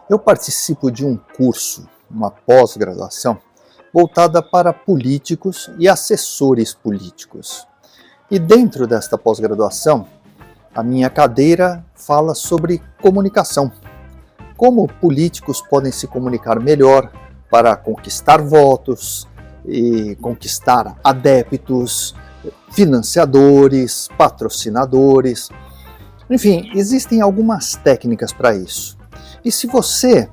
Eu participo de um curso, uma pós-graduação, voltada para políticos e assessores políticos. E dentro desta pós-graduação, a minha cadeira fala sobre comunicação. Como políticos podem se comunicar melhor para conquistar votos e conquistar adeptos, financiadores, patrocinadores. Enfim, existem algumas técnicas para isso. E se você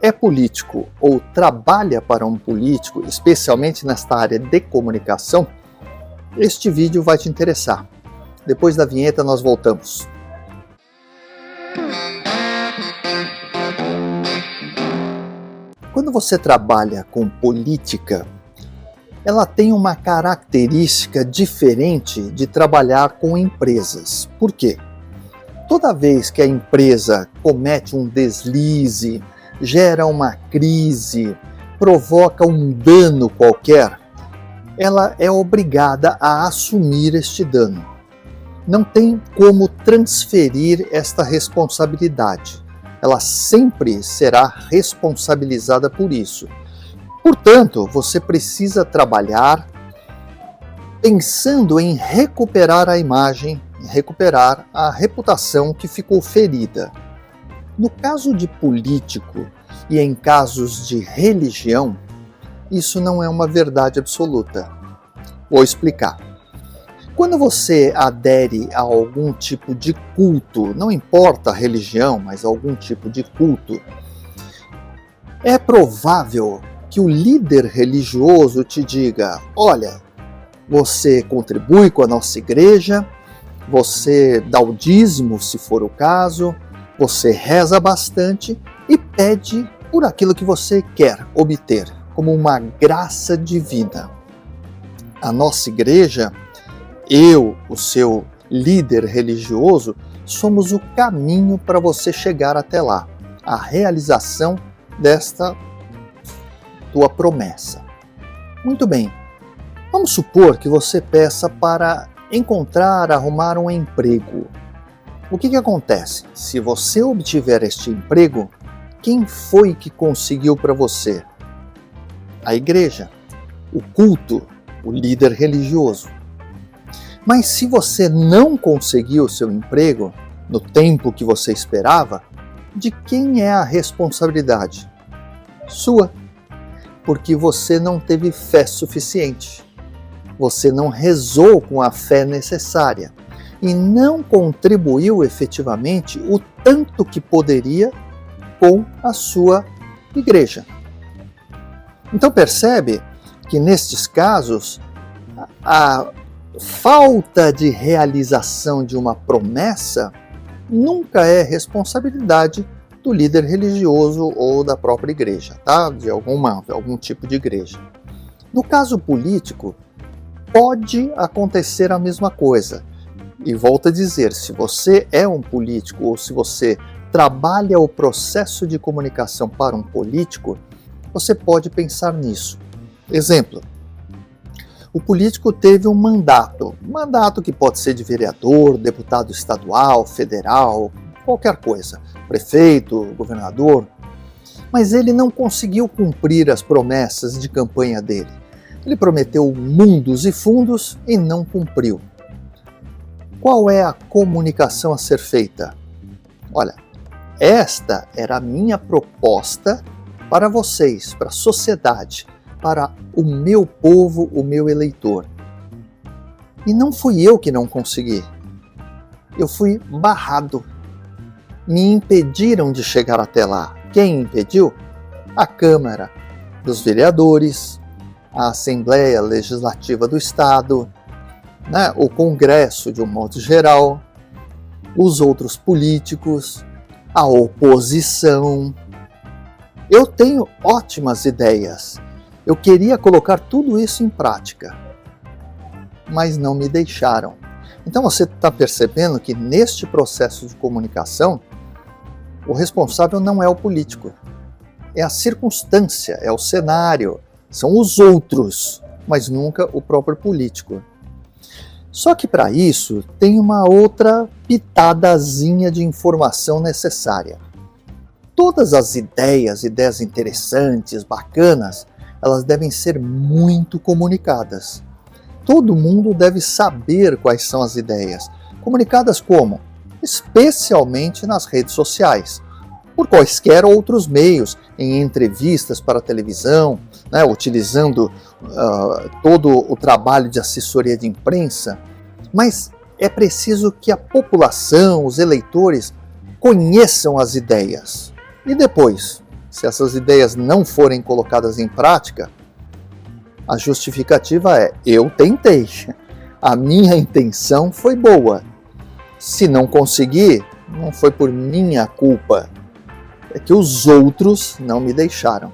é político ou trabalha para um político, especialmente nesta área de comunicação, este vídeo vai te interessar. Depois da vinheta nós voltamos. Quando você trabalha com política, ela tem uma característica diferente de trabalhar com empresas. Por quê? Toda vez que a empresa comete um deslize, gera uma crise, provoca um dano qualquer, ela é obrigada a assumir este dano. Não tem como transferir esta responsabilidade. Ela sempre será responsabilizada por isso. Portanto, você precisa trabalhar pensando em recuperar a imagem, recuperar a reputação que ficou ferida. No caso de político e em casos de religião, isso não é uma verdade absoluta. Vou explicar. Quando você adere a algum tipo de culto, não importa a religião, mas algum tipo de culto, é provável que o líder religioso te diga: olha, você contribui com a nossa igreja, você dá o dízimo, se for o caso, você reza bastante e pede por aquilo que você quer obter, como uma graça divina. A nossa igreja, eu, o seu líder religioso, somos o caminho para você chegar até lá, a realização desta tua promessa. Muito bem, vamos supor que você peça para arrumar um emprego. O que acontece? Se você obtiver este emprego, quem foi que conseguiu para você? A igreja, o culto, o líder religioso. Mas se você não conseguiu o seu emprego no tempo que você esperava, de quem é a responsabilidade? Sua, porque você não teve fé suficiente. Você não rezou com a fé necessária e não contribuiu efetivamente o tanto que poderia com a sua igreja. Então percebe que nestes casos a falta de realização de uma promessa nunca é responsabilidade do líder religioso ou da própria igreja, tá? De algum tipo de igreja. No caso político, pode acontecer a mesma coisa. E volto a dizer, se você é um político ou se você trabalha o processo de comunicação para um político, você pode pensar nisso. Exemplo, o político teve um mandato que pode ser de vereador, deputado estadual, federal, qualquer coisa, prefeito, governador, mas ele não conseguiu cumprir as promessas de campanha dele. Ele prometeu mundos e fundos e não cumpriu. Qual é a comunicação a ser feita? Olha, esta era a minha proposta para vocês, para a sociedade, para o meu povo, o meu eleitor. E não fui eu que não consegui. Eu fui barrado. Me impediram de chegar até lá. Quem impediu? A Câmara dos Vereadores, a Assembleia Legislativa do Estado, o Congresso de um modo geral, os outros políticos, a oposição. Eu tenho ótimas ideias. Eu queria colocar tudo isso em prática, mas não me deixaram. Então você está percebendo que neste processo de comunicação, o responsável não é o político, é a circunstância, é o cenário, são os outros, mas nunca o próprio político. Só que para isso tem uma outra pitadazinha de informação necessária. todas as ideias interessantes, bacanas, elas devem ser muito comunicadas. Todo mundo deve saber quais são as ideias. Comunicadas como? Especialmente nas redes sociais, por quaisquer outros meios, em entrevistas para a televisão, utilizando todo o trabalho de assessoria de imprensa. Mas é preciso que a população, os eleitores, conheçam as ideias. E depois, se essas ideias não forem colocadas em prática, a justificativa é: eu tentei, a minha intenção foi boa. Se não consegui, não foi por minha culpa, é que os outros não me deixaram.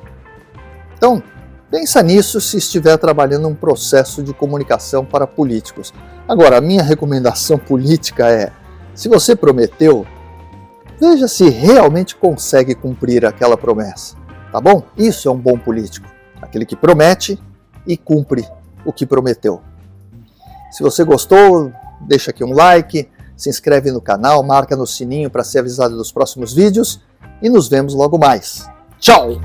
Então, pensa nisso se estiver trabalhando um processo de comunicação para políticos. Agora, a minha recomendação política é: se você prometeu, veja se realmente consegue cumprir aquela promessa, tá bom? Isso é um bom político, aquele que promete e cumpre o que prometeu. Se você gostou, deixa aqui um like, se inscreve no canal, marca no sininho para ser avisado dos próximos vídeos e nos vemos logo mais. Tchau!